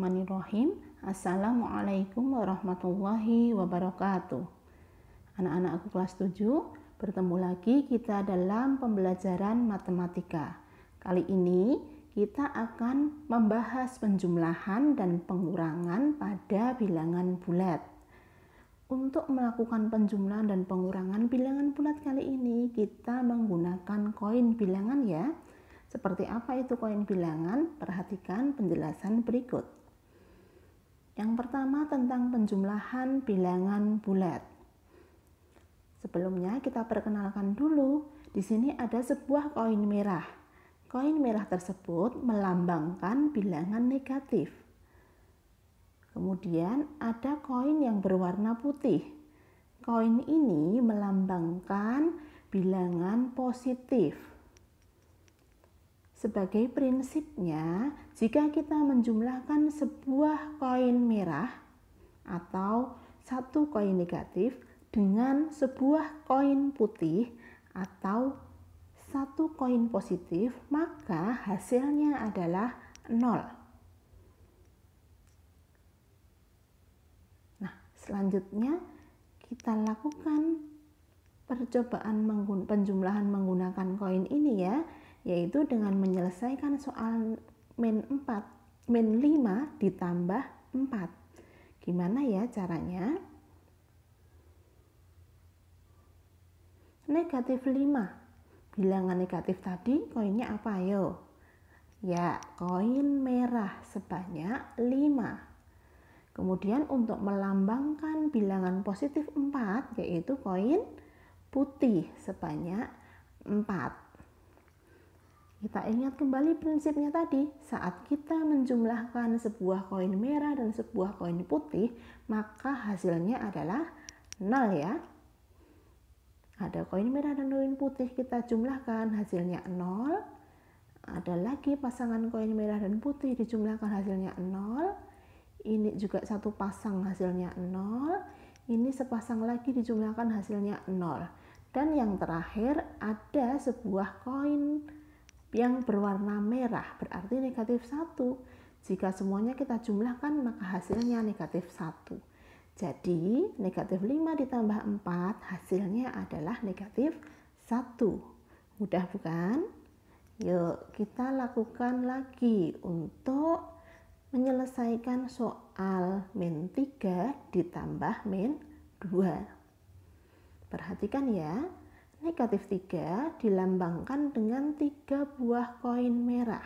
Bismillahirrahmanirrahim. Assalamualaikum warahmatullahi wabarakatuh. Anak-anakku kelas 7, bertemu lagi kita dalam pembelajaran matematika. Kali ini kita akan membahas penjumlahan dan pengurangan pada bilangan bulat. Untuk melakukan penjumlahan dan pengurangan bilangan bulat kali ini kita menggunakan koin bilangan ya. Seperti apa itu koin bilangan? Perhatikan penjelasan berikut. Yang pertama tentang penjumlahan bilangan bulat. Sebelumnya kita perkenalkan dulu. Di sini ada sebuah koin merah. Koin merah tersebut melambangkan bilangan negatif. Kemudian ada koin yang berwarna putih. Koin ini melambangkan bilangan positif. Sebagai prinsipnya, jika kita menjumlahkan sebuah koin merah atau satu koin negatif dengan sebuah koin putih atau satu koin positif, maka hasilnya adalah 0. Nah, selanjutnya kita lakukan percobaan penjumlahan menggunakan koin ini ya, yaitu dengan menyelesaikan soal min 5 ditambah 4. Gimana ya caranya? Negatif 5. Bilangan negatif tadi koinnya apa ayo? Ya, koin merah sebanyak 5. Kemudian untuk melambangkan bilangan positif 4 yaitu koin putih sebanyak 4. Kita ingat kembali prinsipnya tadi, saat kita menjumlahkan sebuah koin merah dan sebuah koin putih, maka hasilnya adalah 0 ya. Ada koin merah dan koin putih, kita jumlahkan hasilnya 0. Ada lagi pasangan koin merah dan putih dijumlahkan hasilnya 0. Ini juga satu pasang hasilnya 0. Ini sepasang lagi dijumlahkan hasilnya 0. Dan yang terakhir ada sebuah koin yang berwarna merah, berarti negatif 1. Jika semuanya kita jumlahkan maka hasilnya negatif 1. Jadi negatif 5 ditambah 4 hasilnya adalah negatif 1. Mudah bukan? Yuk kita lakukan lagi untuk menyelesaikan soal min 3 ditambah min 2. Perhatikan ya. Negatif 3 dilambangkan dengan 3 buah koin merah.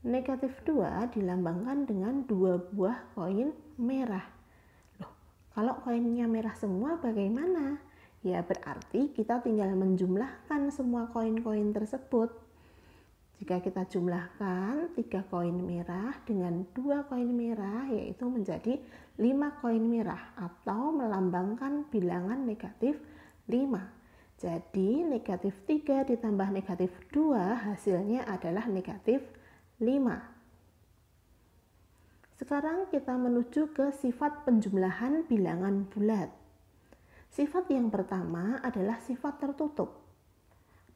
Negatif 2 dilambangkan dengan 2 buah koin merah. Loh, kalau koinnya merah semua bagaimana? Ya berarti kita tinggal menjumlahkan semua koin-koin tersebut. Jika kita jumlahkan 3 koin merah dengan 2 koin merah yaitu menjadi 5 koin merah atau melambangkan bilangan negatif 5. Jadi negatif 3 ditambah negatif 2 hasilnya adalah negatif 5. Sekarang kita menuju ke sifat penjumlahan bilangan bulat. Sifat yang pertama adalah sifat tertutup.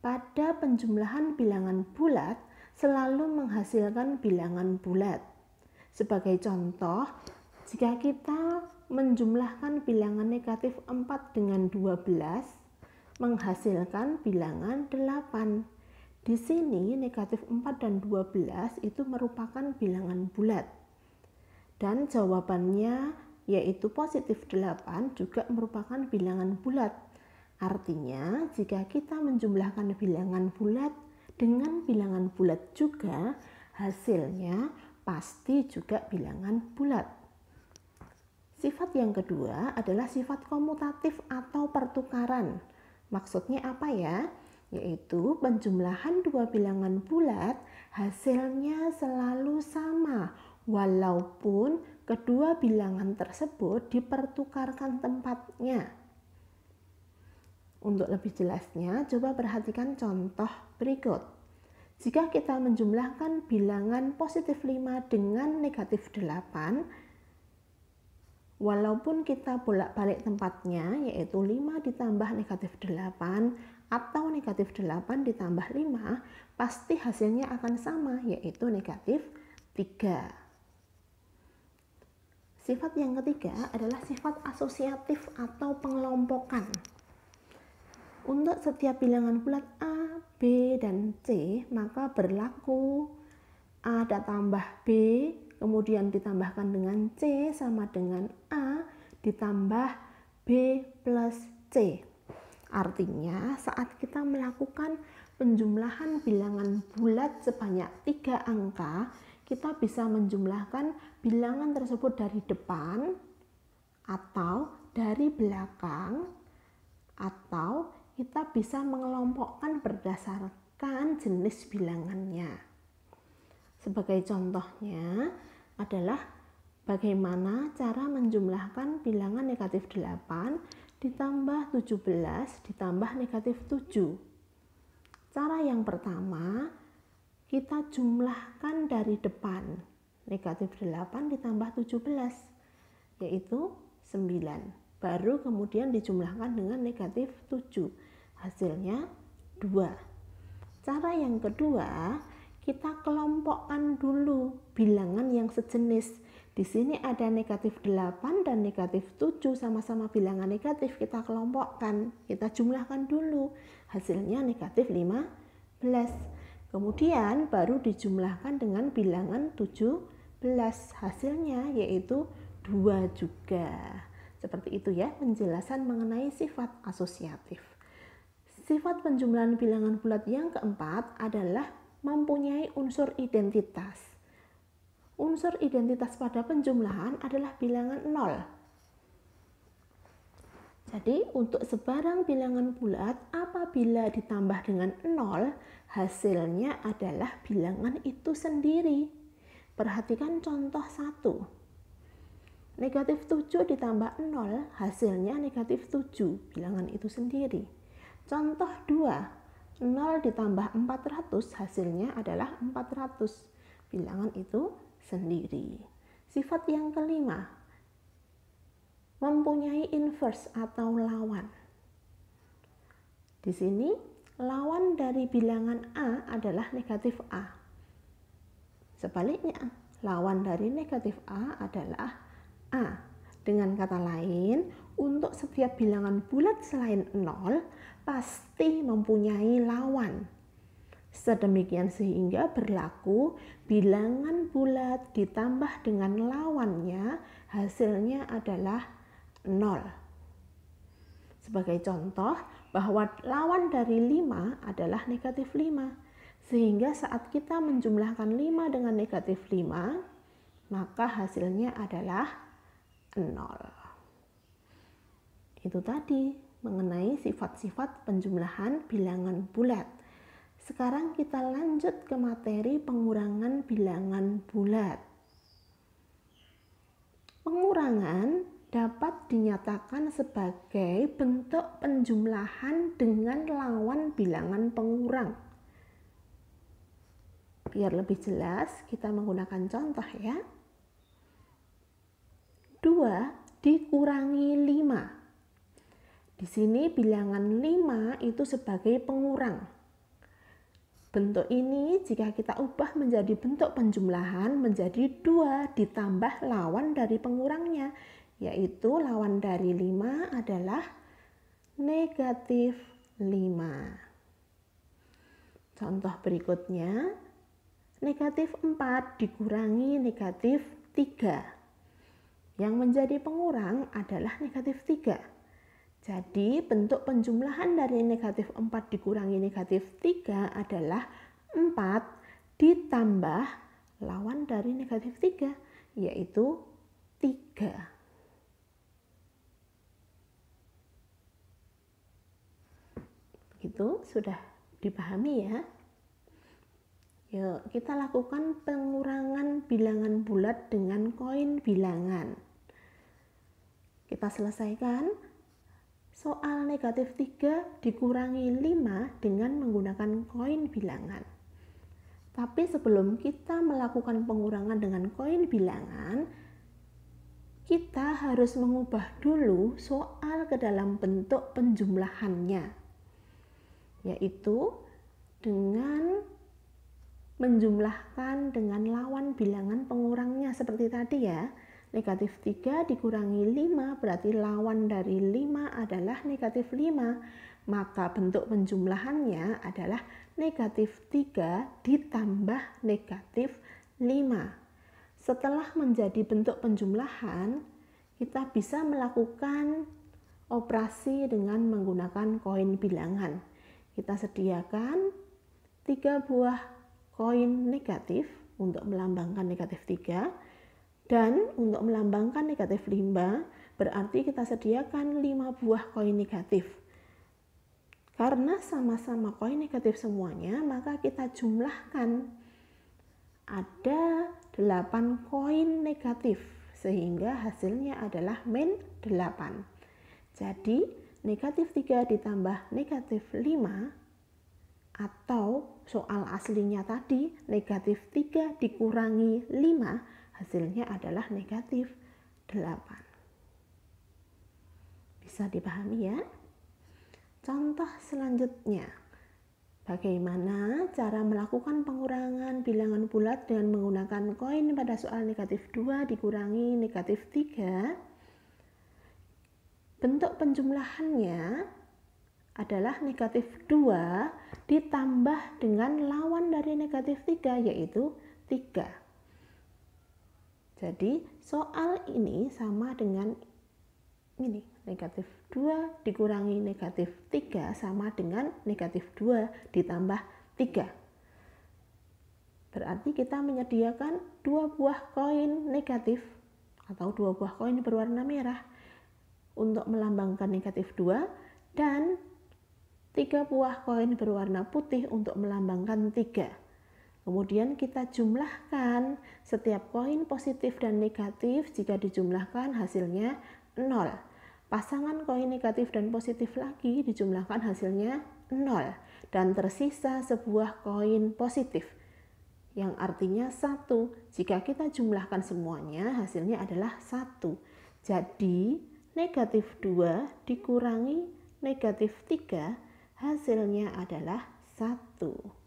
Pada penjumlahan bilangan bulat selalu menghasilkan bilangan bulat. Sebagai contoh, jika kita menjumlahkan bilangan negatif 4 dengan 12 menghasilkan bilangan 8. Di sini negatif 4 dan 12 itu merupakan bilangan bulat. Dan jawabannya yaitu positif 8 juga merupakan bilangan bulat. Artinya, jika kita menjumlahkan bilangan bulat dengan bilangan bulat juga, hasilnya pasti juga bilangan bulat. Sifat yang kedua adalah sifat komutatif atau pertukaran. Maksudnya apa ya? Yaitu penjumlahan dua bilangan bulat hasilnya selalu sama, walaupun kedua bilangan tersebut dipertukarkan tempatnya. Untuk lebih jelasnya, coba perhatikan contoh berikut. Jika kita menjumlahkan bilangan positif 5 dengan negatif 8, walaupun kita bolak-balik tempatnya, yaitu 5 ditambah negatif 8 atau negatif 8 ditambah 5, pasti hasilnya akan sama, yaitu negatif 3. Sifat yang ketiga adalah sifat asosiatif atau pengelompokan. Untuk setiap bilangan bulat A, B, dan C, maka berlaku A ditambah B, kemudian ditambahkan dengan C sama dengan A ditambah B plus C. Artinya saat kita melakukan penjumlahan bilangan bulat sebanyak 3 angka, kita bisa menjumlahkan bilangan tersebut dari depan atau dari belakang, atau kita bisa mengelompokkan berdasarkan jenis bilangannya. Sebagai contohnya adalah bagaimana cara menjumlahkan bilangan negatif 8 ditambah 17 ditambah negatif 7. Cara yang pertama, kita jumlahkan dari depan. Negatif 8 ditambah 17, yaitu 9. Baru kemudian dijumlahkan dengan negatif 7. Hasilnya 2. Cara yang kedua, kita kelompokkan dulu bilangan yang sejenis. Di sini ada negatif 8 dan negatif 7 sama-sama bilangan negatif, kita kelompokkan. Kita jumlahkan dulu. Hasilnya negatif 15. Kemudian baru dijumlahkan dengan bilangan 17. Hasilnya yaitu 2 juga. Seperti itu ya penjelasan mengenai sifat asosiatif. Sifat penjumlahan bilangan bulat yang keempat adalah mempunyai unsur identitas. Unsur identitas pada penjumlahan adalah bilangan 0. Jadi untuk sebarang bilangan bulat apabila ditambah dengan 0, hasilnya adalah bilangan itu sendiri. Perhatikan contoh 1. Negatif 7 ditambah 0, hasilnya negatif 7, bilangan itu sendiri. Contoh 2, 0 ditambah 400, hasilnya adalah 400, bilangan itu sendiri. Sifat yang kelima, mempunyai inverse atau lawan. Di sini, lawan dari bilangan A adalah negatif A. Sebaliknya, lawan dari negatif A adalah A. Dengan kata lain, untuk setiap bilangan bulat selain 0 pasti mempunyai lawan. Sedemikian sehingga berlaku bilangan bulat ditambah dengan lawannya, hasilnya adalah 0. Sebagai contoh, bahwa lawan dari 5 adalah negatif 5. Sehingga saat kita menjumlahkan 5 dengan negatif 5, maka hasilnya adalah 0. Itu tadi mengenai sifat-sifat penjumlahan bilangan bulat. Sekarang kita lanjut ke materi pengurangan bilangan bulat. Pengurangan dapat dinyatakan sebagai bentuk penjumlahan dengan lawan bilangan pengurang. Biar lebih jelas, kita menggunakan contoh ya. 2 dikurangi 5. Di sini bilangan 5 itu sebagai pengurang. Bentuk ini jika kita ubah menjadi bentuk penjumlahan menjadi 2 ditambah lawan dari pengurangnya, yaitu lawan dari 5 adalah negatif 5. Contoh berikutnya, negatif 4 dikurangi negatif 3. Yang menjadi pengurang adalah negatif 3. Jadi bentuk penjumlahan dari negatif 4 dikurangi negatif 3 adalah 4 ditambah lawan dari negatif 3, yaitu 3. Itu sudah dipahami ya. Yuk, kita lakukan pengurangan bilangan bulat dengan koin bilangan. Kita selesaikan soal negatif 3 dikurangi 5 dengan menggunakan koin bilangan. Tapi sebelum kita melakukan pengurangan dengan koin bilangan, kita harus mengubah dulu soal ke dalam bentuk penjumlahannya, yaitu dengan menjumlahkan dengan lawan bilangan pengurangnya seperti tadi ya. Negatif 3 dikurangi 5 berarti lawan dari 5 adalah negatif 5. Maka bentuk penjumlahannya adalah negatif 3 ditambah negatif 5. Setelah menjadi bentuk penjumlahan, kita bisa melakukan operasi dengan menggunakan koin bilangan. Kita sediakan 3 buah koin negatif untuk melambangkan negatif 3. Dan untuk melambangkan negatif 5, berarti kita sediakan 5 buah koin negatif. Karena sama-sama koin negatif semuanya, maka kita jumlahkan. Ada 8 koin negatif, sehingga hasilnya adalah min 8. Jadi, negatif 3 ditambah negatif 5, atau soal aslinya tadi, negatif 3 dikurangi 5, hasilnya adalah negatif 8. Bisa dipahami ya? Contoh selanjutnya, bagaimana cara melakukan pengurangan bilangan bulat dengan menggunakan koin pada soal negatif 2 dikurangi negatif 3. Bentuk penjumlahannya adalah negatif 2 ditambah dengan lawan dari negatif 3 yaitu 3. Jadi soal ini sama dengan ini, negatif 2 dikurangi negatif 3 sama dengan negatif 2 ditambah 3. Berarti kita menyediakan 2 buah koin negatif atau 2 buah koin berwarna merah untuk melambangkan negatif 2 dan 3 buah koin berwarna putih untuk melambangkan 3. Kemudian kita jumlahkan setiap koin positif dan negatif, jika dijumlahkan hasilnya 0. Pasangan koin negatif dan positif lagi dijumlahkan hasilnya 0. Dan tersisa sebuah koin positif yang artinya 1. Jika kita jumlahkan semuanya hasilnya adalah 1. Jadi negatif 2 dikurangi negatif 3 hasilnya adalah 1.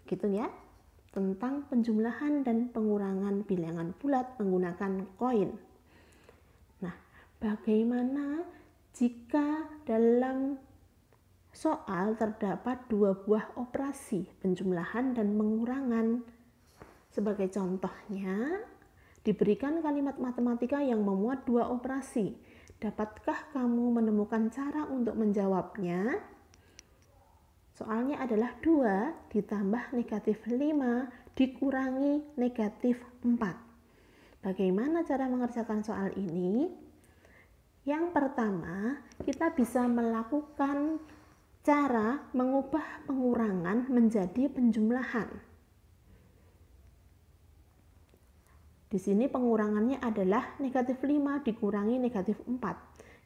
Gitu ya, tentang penjumlahan dan pengurangan bilangan bulat menggunakan koin. Nah, bagaimana jika dalam soal terdapat 2 buah operasi penjumlahan dan pengurangan? Sebagai contohnya, diberikan kalimat matematika yang memuat 2 operasi. Dapatkah kamu menemukan cara untuk menjawabnya? Soalnya adalah 2 ditambah negatif 5 dikurangi negatif 4. Bagaimana cara mengerjakan soal ini? Yang pertama, kita bisa melakukan cara mengubah pengurangan menjadi penjumlahan. Di sini pengurangannya adalah negatif 5 dikurangi negatif 4.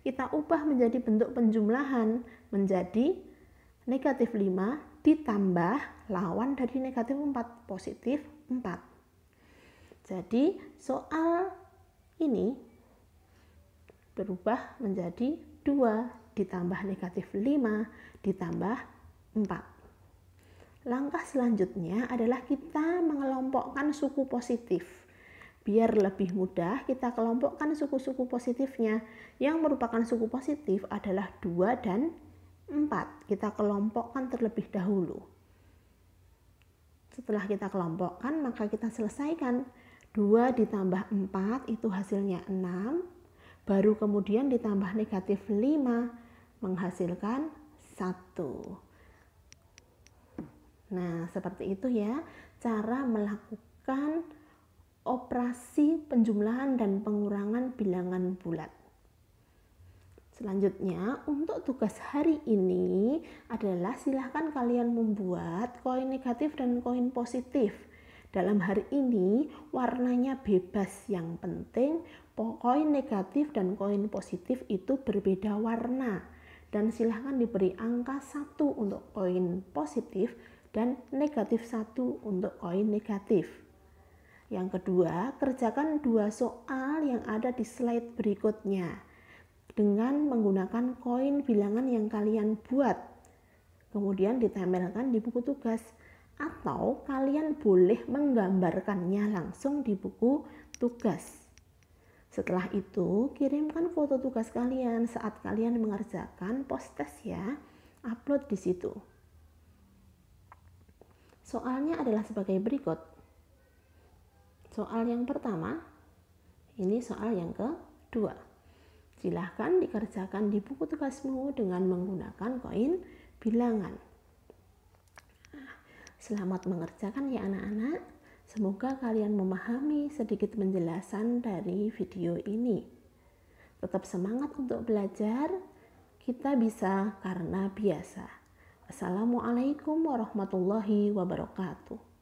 Kita ubah menjadi bentuk penjumlahan menjadi negatif 5 ditambah lawan dari negatif 4, positif 4. Jadi soal ini berubah menjadi 2 ditambah negatif 5 ditambah 4. Langkah selanjutnya adalah kita mengelompokkan suku positif. Biar lebih mudah, kita kelompokkan suku-suku positifnya. Yang merupakan suku positif adalah 2 dan 4. Kita kelompokkan terlebih dahulu. Setelah kita kelompokkan, maka kita selesaikan. 2 ditambah 4 itu hasilnya 6. Baru kemudian ditambah negatif 5 menghasilkan 1. Nah, seperti itu ya cara melakukan operasi penjumlahan dan pengurangan bilangan bulat. Selanjutnya, untuk tugas hari ini adalah silahkan kalian membuat koin negatif dan koin positif. Dalam hari ini warnanya bebas, yang penting koin negatif dan koin positif itu berbeda warna. Dan silahkan diberi angka 1 untuk koin positif dan negatif 1 untuk koin negatif. Yang kedua, kerjakan 2 soal yang ada di slide berikutnya dengan menggunakan koin bilangan yang kalian buat. Kemudian ditempelkan di buku tugas. atau kalian boleh menggambarkannya langsung di buku tugas. Setelah itu, kirimkan foto tugas kalian saat kalian mengerjakan post-test ya. Upload di situ. Soalnya adalah sebagai berikut. Soal yang pertama, ini soal yang kedua. Silahkan dikerjakan di buku tugasmu dengan menggunakan koin bilangan. Selamat mengerjakan ya anak-anak. Semoga kalian memahami sedikit penjelasan dari video ini. Tetap semangat untuk belajar. Kita bisa karena biasa. Assalamualaikum warahmatullahi wabarakatuh.